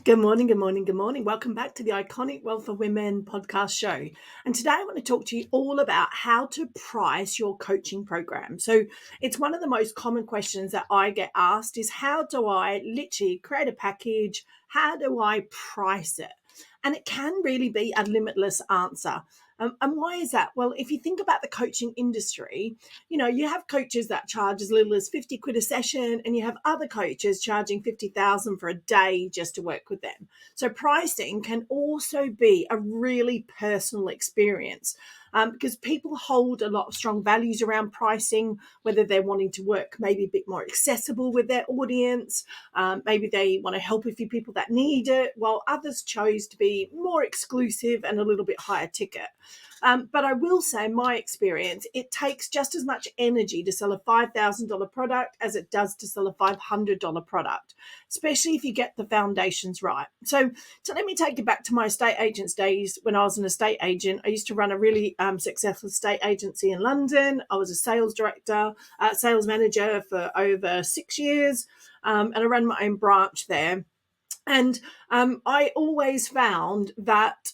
Good morning, good morning, good morning. Welcome back to the Iconic Wealth for Women podcast show. And today I want to talk to you all about how to price your coaching program. So it's one of the most common questions that I get asked is how do I literally create a package? How do I price it? And it can really be a limitless answer. And why is that? Well, if you think about the coaching industry, you have coaches that charge as little as 50 quid a session, and you have other coaches charging 50,000 for a day just to work with them. So pricing can also be a really personal experience. Because people hold a lot of strong values around pricing, whether they're wanting to work maybe a bit more accessible with their audience, maybe they want to help a few people that need it, while others chose to be more exclusive and a little bit higher ticket. But I will say, in my experience, it takes just as much energy to sell a $5,000 product as it does to sell a $500 product, especially if you get the foundations right. So let me take you back to my estate agent's days when I was an estate agent. I used to run a really successful estate agency in London. I was a sales manager for over 6 years, and I ran my own branch there. And I always found that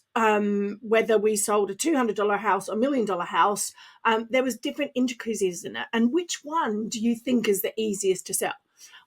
whether we sold a $200 house or $1 million house, there was different intricacies in it. And which one do you think is the easiest to sell?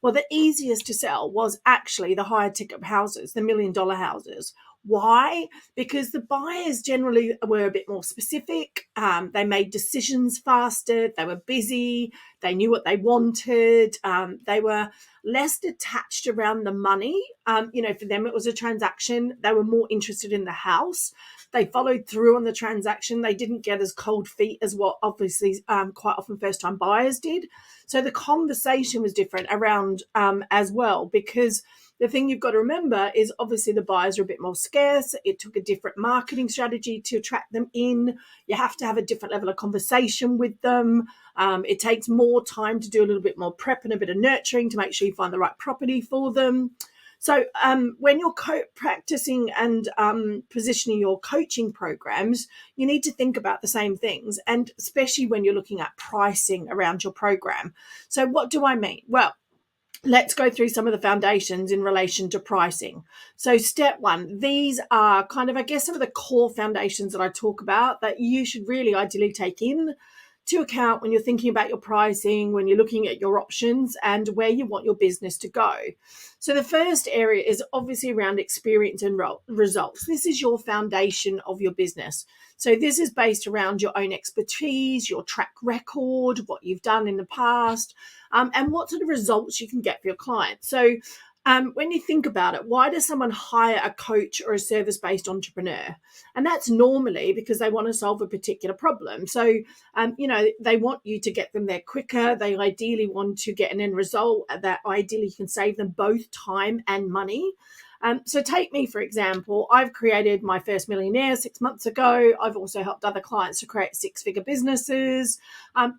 Well, the easiest to sell was actually the higher ticket houses, the $1 million houses. Why? Because the buyers generally were a bit more specific. They made decisions faster. They were busy. They knew what they wanted. They were less detached around the money. For them, it was a transaction. They were more interested in the house. They followed through on the transaction. They didn't get as cold feet as what obviously quite often first-time buyers did. So the conversation was different around as well, because the thing you've got to remember is obviously the buyers are a bit more scarce. It took a different marketing strategy to attract them in. You have to have a different level of conversation with them. It takes more time to do a little bit more prep and a bit of nurturing to make sure you find the right property for them. So when you're practicing and positioning your coaching programs, you need to think about the same things, and especially when you're looking at pricing around your program. So what do I mean? Well, let's go through some of the foundations in relation to pricing. So step one, these are kind of, I guess, some of the core foundations that I talk about that you should really ideally take in to account when you're thinking about your pricing, when you're looking at your options and where you want your business to go. So the first area is obviously around experience and results. This is your foundation of your business. So this is based around your own expertise, your track record, what you've done in the past, and what sort of results you can get for your clients. So when you think about it, why does someone hire a coach or a service-based entrepreneur? And that's normally because they want to solve a particular problem. So, they want you to get them there quicker. They ideally want to get an end result that ideally can save them both time and money. So take me, for example, I've created my first millionaire 6 months ago. I've also helped other clients to create six-figure businesses,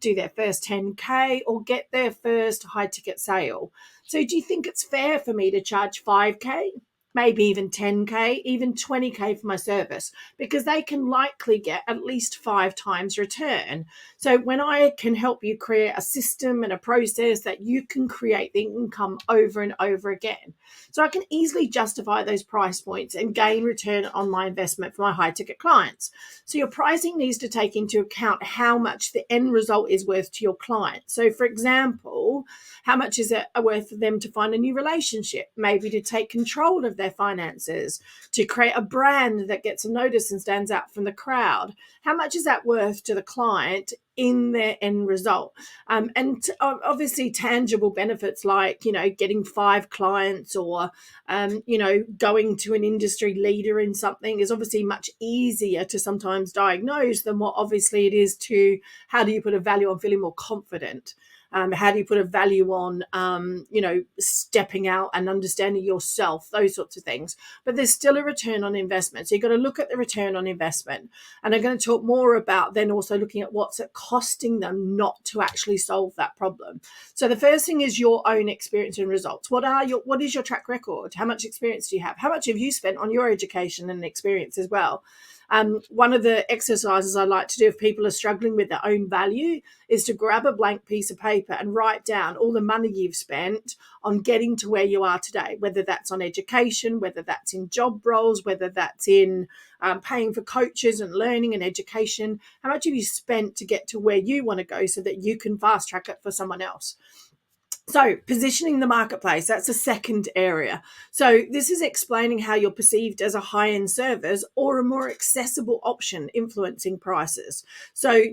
do their first 10K or get their first high-ticket sale. So do you think it's fair for me to charge 5K? Maybe even 10K, even 20K for my service, because they can likely get at least 5 times return. So when I can help you create a system and a process that you can create the income over and over again. So I can easily justify those price points and gain return on my investment for my high ticket clients. So your pricing needs to take into account how much the end result is worth to your client. So for example, how much is it worth for them to find a new relationship, maybe to take control of their finances, to create a brand that gets noticed and stands out from the crowd? How much is that worth to the client in their end result? And obviously tangible benefits like, getting 5 clients or, going to an industry leader in something is obviously much easier to sometimes diagnose than what obviously it is to how do you put a value on feeling more confident? How do you put a value on, stepping out and understanding yourself, those sorts of things. But there's still a return on investment. So you've got to look at the return on investment. And I'm going to talk more about then also looking at what's it costing them not to actually solve that problem. So the first thing is your own experience and results. What is your track record? How much experience do you have? How much have you spent on your education and experience as well? One of the exercises I like to do if people are struggling with their own value is to grab a blank piece of paper and write down all the money you've spent on getting to where you are today, whether that's on education, whether that's in job roles, whether that's in paying for coaches and learning and education. How much have you spent to get to where you want to go so that you can fast track it for someone else? So positioning the marketplace, that's a second area. So this is explaining how you're perceived as a high-end service or a more accessible option influencing prices. So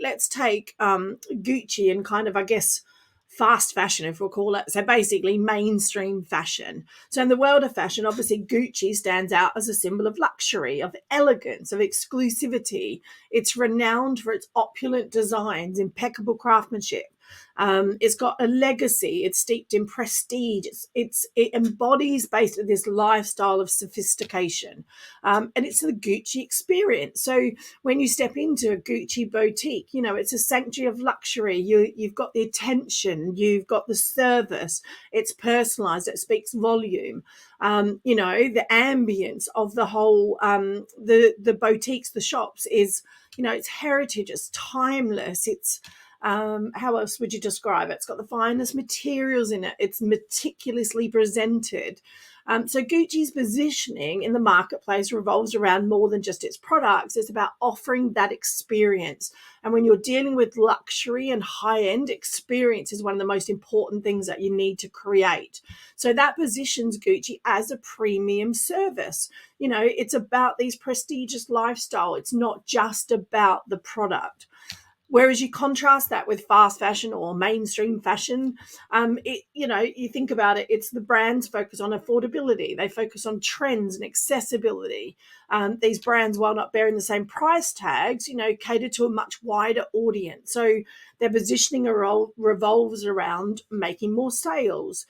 let's take Gucci and kind of, I guess, fast fashion, if we'll call it. So basically mainstream fashion. So in the world of fashion, obviously Gucci stands out as a symbol of luxury, of elegance, of exclusivity. It's renowned for its opulent designs, impeccable craftsmanship. It's got a legacy. It's steeped in prestige. It embodies basically this lifestyle of sophistication, and it's the Gucci experience. So when you step into a Gucci boutique, it's a sanctuary of luxury. You've got the attention, you've got the service. It's personalized. It speaks volume. The ambience of the whole the boutiques, the shops is it's heritage. It's timeless. It's how else would you describe it? It's got the finest materials in it. It's meticulously presented. So Gucci's positioning in the marketplace revolves around more than just its products. It's about offering that experience. And when you're dealing with luxury and high-end, experience is one of the most important things that you need to create. So that positions Gucci as a premium service. It's about these prestigious lifestyle. It's not just about the product. Whereas you contrast that with fast fashion or mainstream fashion, you think about it, it's the brands focus on affordability. They focus on trends and accessibility. These brands, while not bearing the same price tags, cater to a much wider audience. So their positioning revolves around making more sales,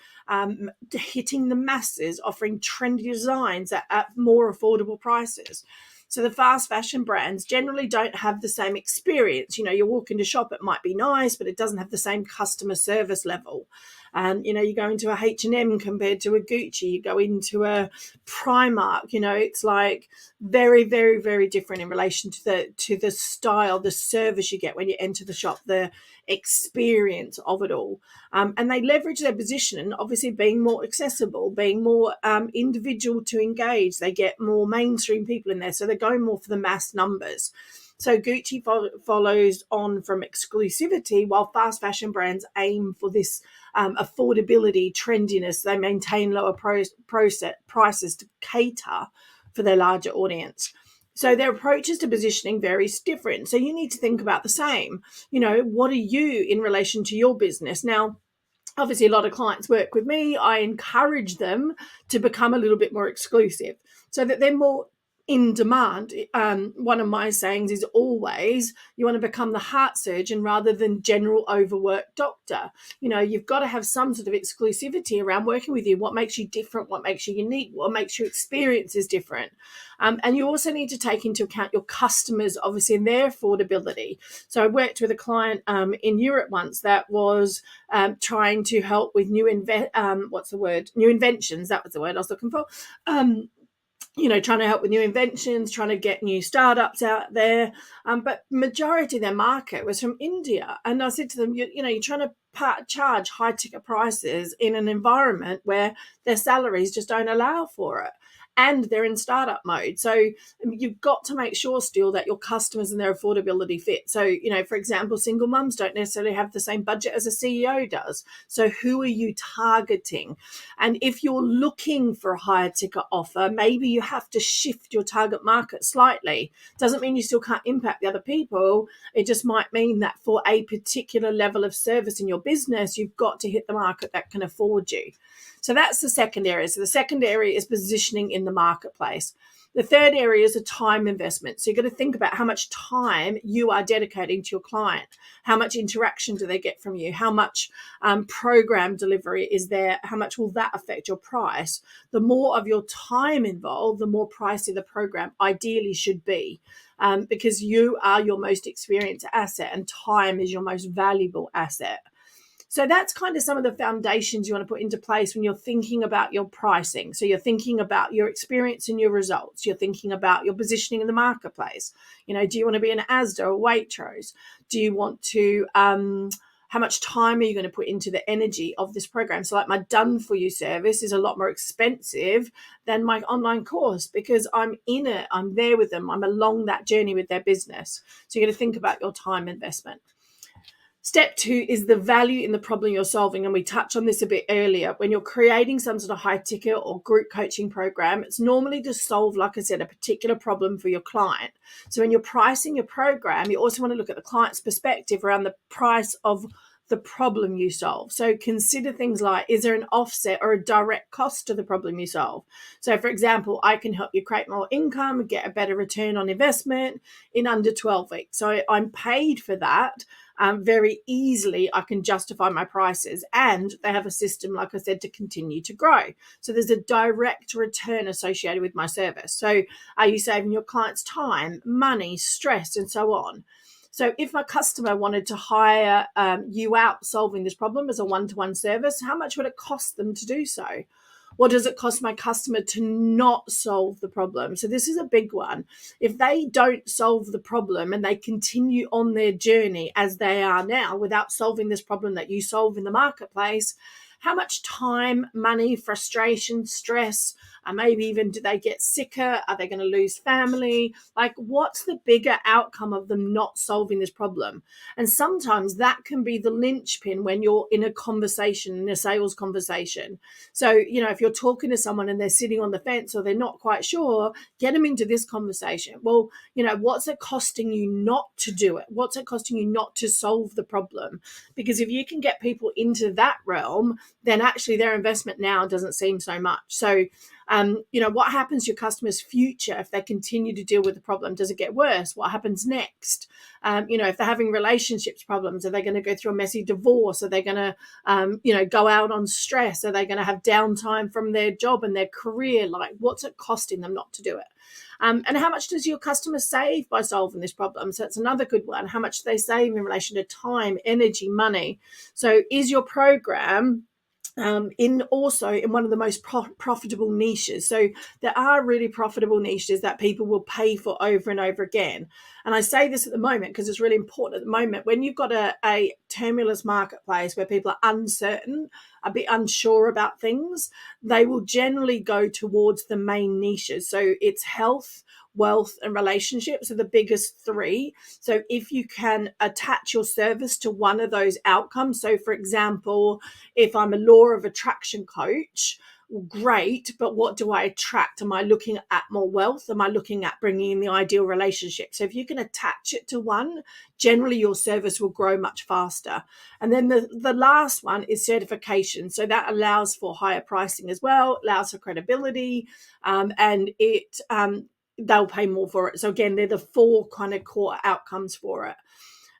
hitting the masses, offering trendy designs at more affordable prices. So the fast fashion brands generally don't have the same experience. You walk into shop, it might be nice, but it doesn't have the same customer service level. You go into a H&M compared to a Gucci, you go into a Primark, it's like very, very, very different in relation to the style, the service you get when you enter the shop, the experience of it all. And they leverage their position, obviously being more accessible, being more individual to engage. They get more mainstream people in there, so they're going more for the mass numbers. So Gucci follows on from exclusivity, while fast fashion brands aim for this affordability, trendiness. They maintain lower prices to cater for their larger audience. So their approaches to positioning varies different. So you need to think about the same. What are you in relation to your business? Now, obviously, a lot of clients work with me. I encourage them to become a little bit more exclusive so that they're more in demand. One of my sayings is always, you want to become the heart surgeon rather than general overworked doctor. You've got to have some sort of exclusivity around working with you. What makes you different? What makes you unique? What makes your experience is different? And you also need to take into account your customers, obviously, and their affordability. So I worked with a client in Europe once that was trying to help with new inventions. That was the word I was looking for. Trying to help with new inventions, trying to get new startups out there. But majority of their market was from India. And I said to them, you're trying to charge high ticket prices in an environment where their salaries just don't allow for it. And they're in startup mode. So you've got to make sure still that your customers and their affordability fit. So, for example, single mums don't necessarily have the same budget as a CEO does. So who are you targeting? And if you're looking for a higher ticket offer, maybe you have to shift your target market slightly. Doesn't mean you still can't impact the other people. It just might mean that for a particular level of service in your business, you've got to hit the market that can afford you. So that's the second area. So the second area is positioning in the marketplace. The third area is a time investment. So you've got to think about how much time you are dedicating to your client. How much interaction do they get from you? How much program delivery is there? How much will that affect your price? The more of your time involved, the more pricey the program ideally should be, because you are your most experienced asset and time is your most valuable asset. So that's kind of some of the foundations you want to put into place when you're thinking about your pricing. So you're thinking about your experience and your results. You're thinking about your positioning in the marketplace. Do you want to be an Asda or Waitrose? Do you want to, how much time are you going to put into the energy of this program? So like my done for you service is a lot more expensive than my online course because I'm in it, I'm there with them, I'm along that journey with their business. So you're going to think about your time investment. Step 2 is the value in the problem you're solving. And we touched on this a bit earlier. When you're creating some sort of high ticket or group coaching program, it's normally to solve, like I said, a particular problem for your client. So when you're pricing your program, you also want to look at the client's perspective around the price of the problem you solve. So consider things like, is there an offset or a direct cost to the problem you solve? So for example, I can help you create more income, get a better return on investment in under 12 weeks. So I'm paid for that. Very easily, I can justify my prices, and they have a system, like I said, to continue to grow. So there's a direct return associated with my service. So are you saving your clients time, money, stress, and so on? So if my customer wanted to hire you out solving this problem as a one-to-one service, how much would it cost them to do so? What does it cost my customer to not solve the problem? So this is a big one. If they don't solve the problem and they continue on their journey as they are now without solving this problem that you solve in the marketplace, how much time, money, frustration, stress, maybe even do they get sicker? Are they going to lose family? Like, what's the bigger outcome of them not solving this problem? And sometimes that can be the linchpin when you're in a conversation, in a sales conversation. So, if you're talking to someone and they're sitting on the fence or they're not quite sure, get them into this conversation. Well, what's it costing you not to do it? What's it costing you not to solve the problem? Because if you can get people into that realm, then actually their investment now doesn't seem so much. So, what happens to your customer's future if they continue to deal with the problem? Does it get worse? What happens next? If they're having relationships problems, are they going to go through a messy divorce? Are they going to, go out on stress? Are they going to have downtime from their job and their career? Like, what's it costing them not to do it? And how much does your customer save by solving this problem? So that's another good one. How much do they save in relation to time, energy, money? So is your program in one of the most profitable niches? So there are really profitable niches that people will pay for over and over again. And I say this at the moment because it's really important at the moment when you've got a tumultuous marketplace where people are uncertain, a bit unsure about things, they will generally go towards the main niches. So it's health, wealth, and relationships are the biggest three. So if you can attach your service to one of those outcomes, so for example, if I'm a law of attraction coach, well, great, but what do I attract? Am I looking at more wealth? Am I looking at bringing in the ideal relationship? So if you can attach it to one, generally your service will grow much faster. And then the last one is certification. So that allows for higher pricing as well, allows for credibility, and they'll pay more for it. So again, they're the 4 kind of core outcomes for it.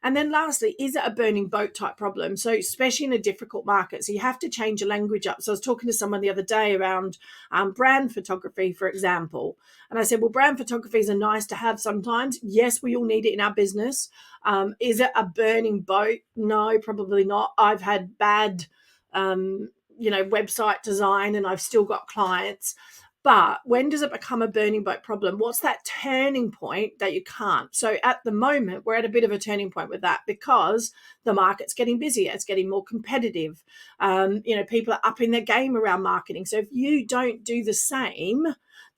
And then lastly, is it a burning boat type problem? So especially in a difficult market, so you have to change your language up. So I was talking to someone the other day around brand photography, for example. And I said, well, brand photographies are nice to have sometimes. Yes, we all need it in our business. Is it a burning boat? No, probably not. I've had bad, website design and I've still got clients. But when does it become a burning boat problem? What's that turning point that you can't? So at the moment, we're at a bit of a turning point with that because the market's getting busier. It's getting more competitive. People are upping their game around marketing. So if you don't do the same,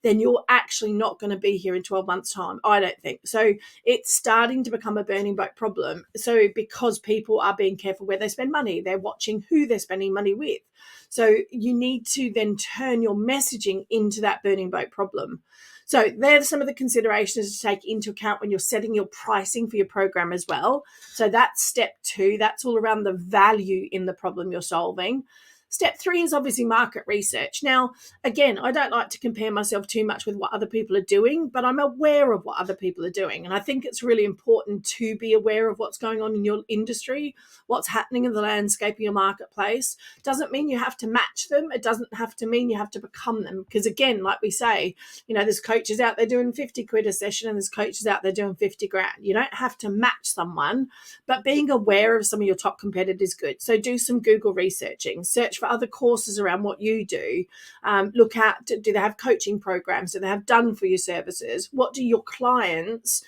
then you're actually not going to be here in 12 months' time, I don't think. So it's starting to become a burning boat problem. So because people are being careful where they spend money, they're watching who they're spending money with. So you need to then turn your messaging into that burning boat problem. So there's some of the considerations to take into account when you're setting your pricing for your program as well. So that's step 2. That's all around the value in the problem you're solving. Step 3 is obviously market research. Now, again, I don't like to compare myself too much with what other people are doing, but I'm aware of what other people are doing. And I think it's really important to be aware of what's going on in your industry, what's happening in the landscape of your marketplace. Doesn't mean you have to match them. It doesn't have to mean you have to become them. Because again, like we say, there's coaches out there doing 50 quid a session and there's coaches out there doing 50 grand. You don't have to match someone, but being aware of some of your top competitors is good. So do some Google researching, search for other courses around what you do. Look at, do they have coaching programs? Do they have done for your services? What do your clients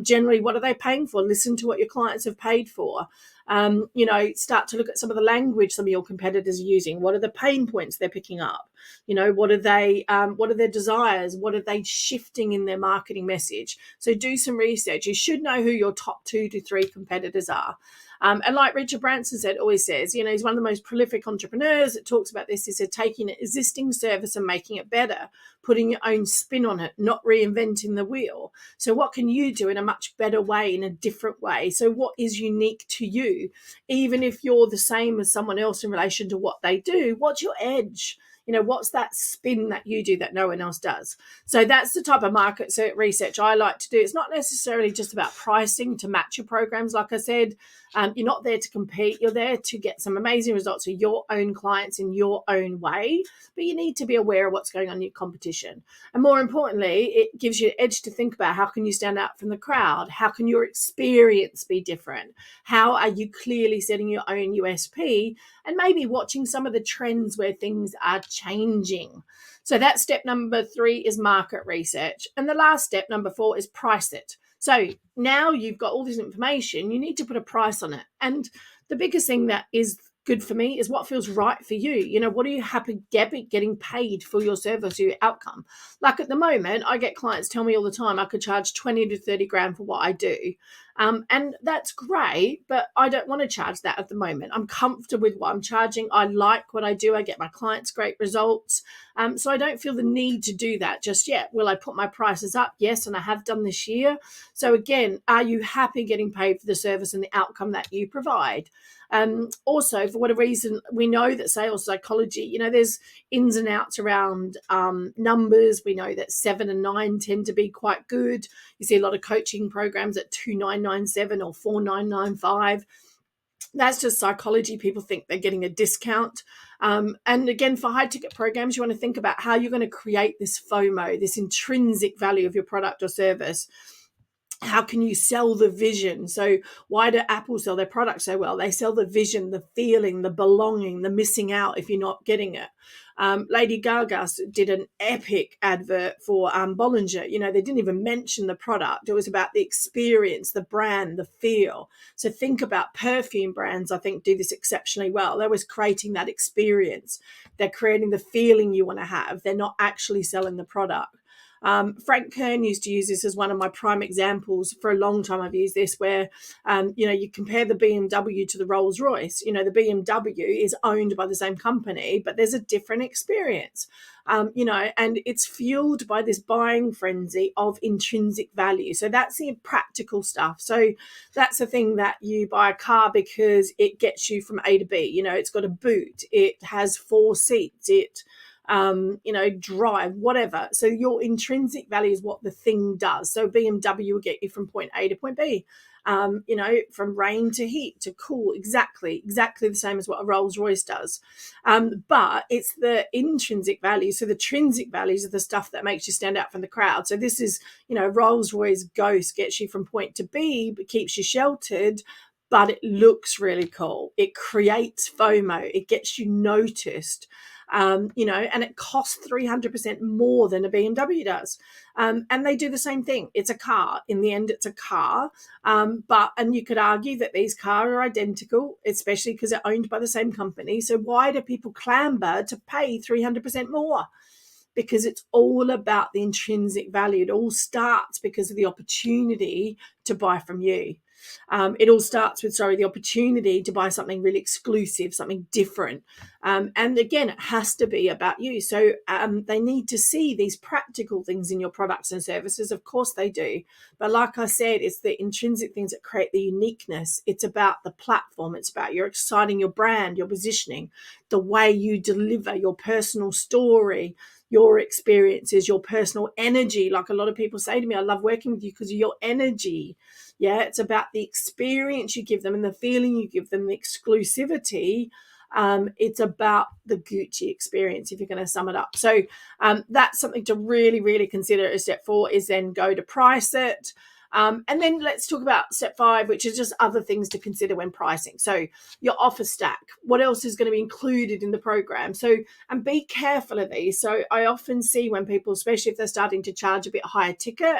generally, what are they paying for? Listen to what your clients have paid for. Start to look at some of the language some of your competitors are using. What are the pain points they're picking up? What are their desires? What are they shifting in their marketing message? So do some research. You should know who your top 2 to 3 competitors are. And like Richard Branson always says, he's one of the most prolific entrepreneurs that talks about this. He said, taking an existing service and making it better, putting your own spin on it, not reinventing the wheel. So what can you do in a much better way, in a different way? So what is unique to you? Even if you're the same as someone else in relation to what they do, what's your edge? What's that spin that you do that no one else does? So that's the type of market research I like to do. It's not necessarily just about pricing to match your programs. Like I said, you're not there to compete. You're there to get some amazing results for your own clients in your own way. But you need to be aware of what's going on in your competition. And more importantly, it gives you an edge to think about how can you stand out from the crowd? How can your experience be different? How are you clearly setting your own USP? And maybe watching some of the trends where things are changing. So that's step number 3 is market research. And the last step, number 4, is price it. So now you've got all this information, you need to put a price on it. And the biggest thing that is good for me is what feels right for you. What are you happy getting paid for your service or your outcome? Like at the moment, I get clients tell me all the time I could charge 20 to 30 grand for what I do. And that's great, but I don't want to charge that at the moment. I'm comfortable with what I'm charging. I like what I do. I get my clients great results. So I don't feel the need to do that just yet. Will I put my prices up? Yes, and I have done this year. So again, are you happy getting paid for the service and the outcome that you provide? Also, for whatever reason, we know that sales psychology, there's ins and outs around numbers. We know that 7 and 9 tend to be quite good. You see a lot of coaching programs at 2,997 or 4,995. That's just psychology. People think they're getting a discount. And again, for high ticket programs, you want to think about how you're going to create this FOMO, this intrinsic value of your product or service. How can you sell the vision? So why do Apple sell their products so well? They sell the vision, the feeling, the belonging, the missing out if you're not getting it. Lady Gaga did an epic advert for Bollinger. They didn't even mention the product. It was about the experience, the brand, the feel. So think about perfume brands, I think, do this exceptionally well. They're always creating that experience. They're creating the feeling you want to have. They're not actually selling the product. Frank Kern used to use this as one of my prime examples. For a long time I've used this where, you compare the BMW to the Rolls Royce. The BMW is owned by the same company, but there's a different experience. And it's fueled by this buying frenzy of intrinsic value. So that's the practical stuff. So that's the thing that you buy a car because it gets you from A to B. It's got a boot, it has 4 seats, it drive, whatever. So your intrinsic value is what the thing does. So BMW will get you from point A to point B, from rain to heat to cool, exactly the same as what a Rolls Royce does. But it's the intrinsic value. So the intrinsic values are the stuff that makes you stand out from the crowd. So this is, Rolls Royce Ghost gets you from point to B, but keeps you sheltered, but it looks really cool. It creates FOMO. It gets you noticed. And it costs 300% more than a BMW does. And they do the same thing. It's a car. In the end, it's a car. And you could argue that these cars are identical, especially because they're owned by the same company. So why do people clamber to pay 300% more? Because it's all about the intrinsic value. It all starts because of the opportunity to buy from you. It all starts with, the opportunity to buy something really exclusive, something different. And again, it has to be about you. So they need to see these practical things in your products and services. Of course they do. But like I said, it's the intrinsic things that create the uniqueness. It's about the platform. It's about your exciting your brand, your positioning, the way you deliver your personal story, your experiences, your personal energy. Like a lot of people say to me, I love working with you because of your energy. Yeah, it's about the experience you give them and the feeling you give them, the exclusivity. It's about the Gucci experience, if you're going to sum it up. So that's something to really, really consider as step 4 is then go to price it. And then let's talk about step 5, which is just other things to consider when pricing. So your offer stack, what else is going to be included in the program? So, and be careful of these. So I often see when people, especially if they're starting to charge a bit higher ticket,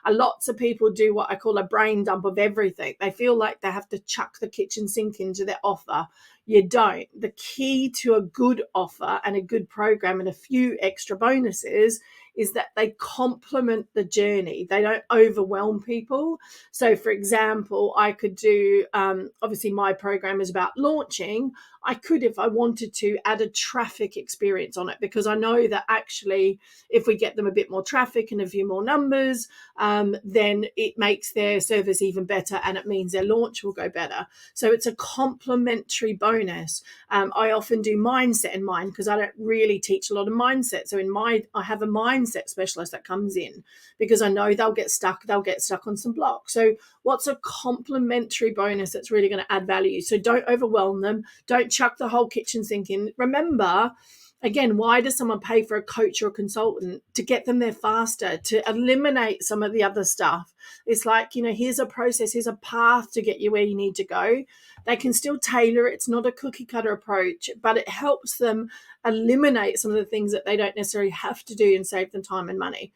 lots of people do what I call a brain dump of everything. They feel like they have to chuck the kitchen sink into their offer. You don't. The key to a good offer and a good program and a few extra bonuses is that they complement the journey. They don't overwhelm people. So, for example, I could do, obviously my program is about launching. I could, if I wanted to, add a traffic experience on it, because I know that actually if we get them a bit more traffic and a few more numbers, then it makes their service even better and it means their launch will go better. So it's a complementary bonus. I often do mindset in mine because I don't really teach a lot of mindset. So I have a mindset specialist that comes in because I know they'll get stuck on some blocks. So what's a complementary bonus that's really going to add value? So don't overwhelm them. Don't chuck the whole kitchen sink in. Remember, again, why does someone pay for a coach or a consultant? To get them there faster, to eliminate some of the other stuff. It's like, here's a process, here's a path to get you where you need to go. They can still tailor it. It's not a cookie cutter approach, but it helps them eliminate some of the things that they don't necessarily have to do and save them time and money.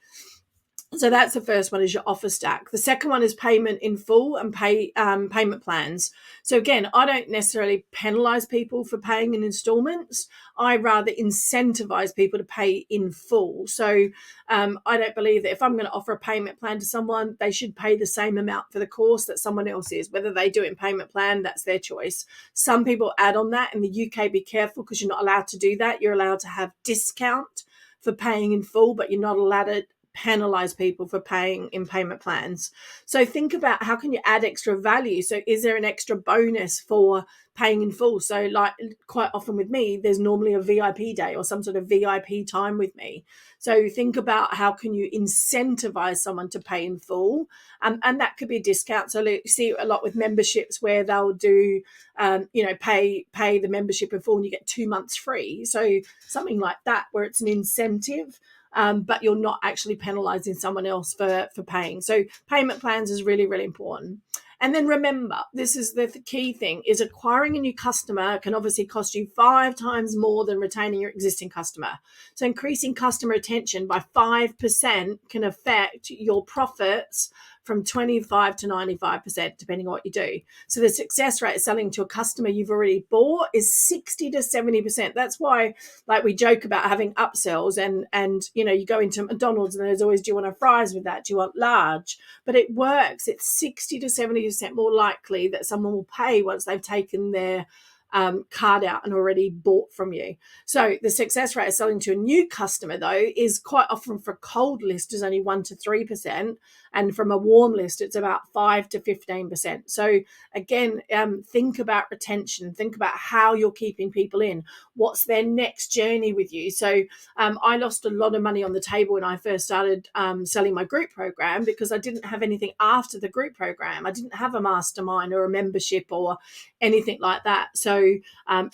So that's the first one, is your offer stack. The second one is payment in full and payment plans. So again, I don't necessarily penalize people for paying in installments. I rather incentivize people to pay in full. So I don't believe that if I'm going to offer a payment plan to someone, they should pay the same amount for the course that someone else is. Whether they do it in payment plan, that's their choice. Some people add on that. In the UK, be careful because you're not allowed to do that. You're allowed to have discount for paying in full, but you're not allowed to penalize people for paying in payment plans. So think about how can you add extra value. So is there an extra bonus for paying in full? So like quite often with me, there's normally a VIP day or some sort of VIP time with me. So think about how can you incentivize someone to pay in full, and that could be a discount. So you see a lot with memberships where they'll do pay the membership in full and you get 2 months free. So something like that where it's an incentive, but you're not actually penalizing someone else for paying. So payment plans is really, really important. And then remember, this is the key thing, is acquiring a new customer can obviously cost you 5 times more than retaining your existing customer. So increasing customer retention by 5% can affect your profits from 25 to 95%, depending on what you do. So the success rate of selling to a customer you've already bought is 60 to 70%. That's why, like, we joke about having upsells and you go into McDonald's and there's always, do you want a fries with that? Do you want large? But it works. It's 60 to 70% more likely that someone will pay once they've taken their card out and already bought from you. So the success rate of selling to a new customer, though, is quite often for a cold list is only 1 to 3%, and from a warm list it's about 5 to 15%. So again, think about retention, think about how you're keeping people in, what's their next journey with you. So I lost a lot of money on the table when I first started selling my group program because I didn't have anything after the group program. I didn't have a mastermind or a membership or anything like that. So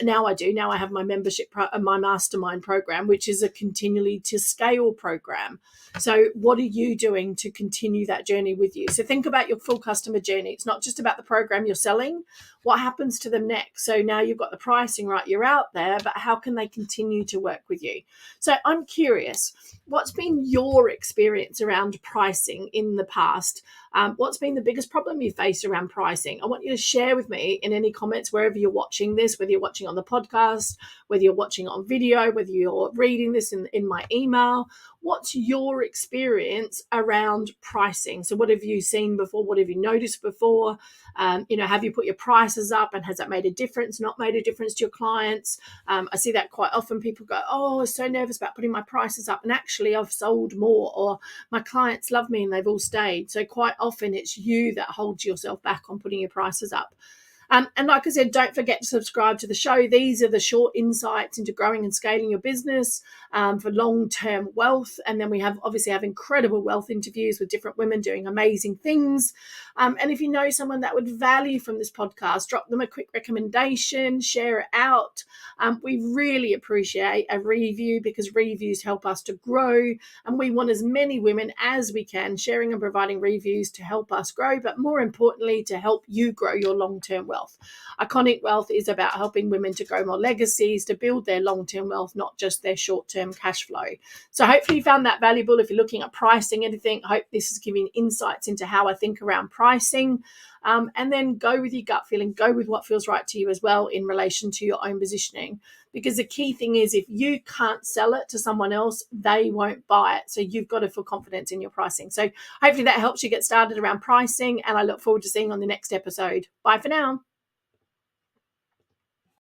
now I do. Now I have my membership, my mastermind program, which is a continually to scale program. So what are you doing to continue that journey with you? So think about your full customer journey. It's not just about the program you're selling. What happens to them next? So now you've got the pricing right, you're out there, but how can they continue to work with you? So I'm curious, what's been your experience around pricing in the past? What's been the biggest problem you faced around pricing? I want you to share with me in any comments wherever you're watching this, whether you're watching on the podcast, whether you're watching on video, whether you're reading this in my email. What's your experience around pricing? So what have you seen before? What have you noticed before? Have you put your price prices up, and has that made a difference, not made a difference to your clients? I see that quite often. People go, oh, I'm so nervous about putting my prices up, and actually I've sold more, or my clients love me and they've all stayed. So quite often it's you that holds yourself back on putting your prices up. And like I said, don't forget to subscribe to the show. These are the short insights into growing and scaling your business for long-term wealth. And then we obviously have incredible wealth interviews with different women doing amazing things. And if you know someone that would value from this podcast, drop them a quick recommendation, share it out. We really appreciate a review, because reviews help us to grow. And we want as many women as we can sharing and providing reviews to help us grow, but more importantly, to help you grow your long-term wealth. Iconic Wealth is about helping women to grow more legacies, to build their long-term wealth, not just their short-term cash flow. So hopefully you found that valuable. If you're looking at pricing anything, I hope this is giving insights into how I think around pricing. And then go with your gut feeling, go with what feels right to you as well in relation to your own positioning. Because the key thing is, if you can't sell it to someone else, they won't buy it. So you've got to feel confidence in your pricing. So hopefully that helps you get started around pricing, and I look forward to seeing you on the next episode. Bye for now.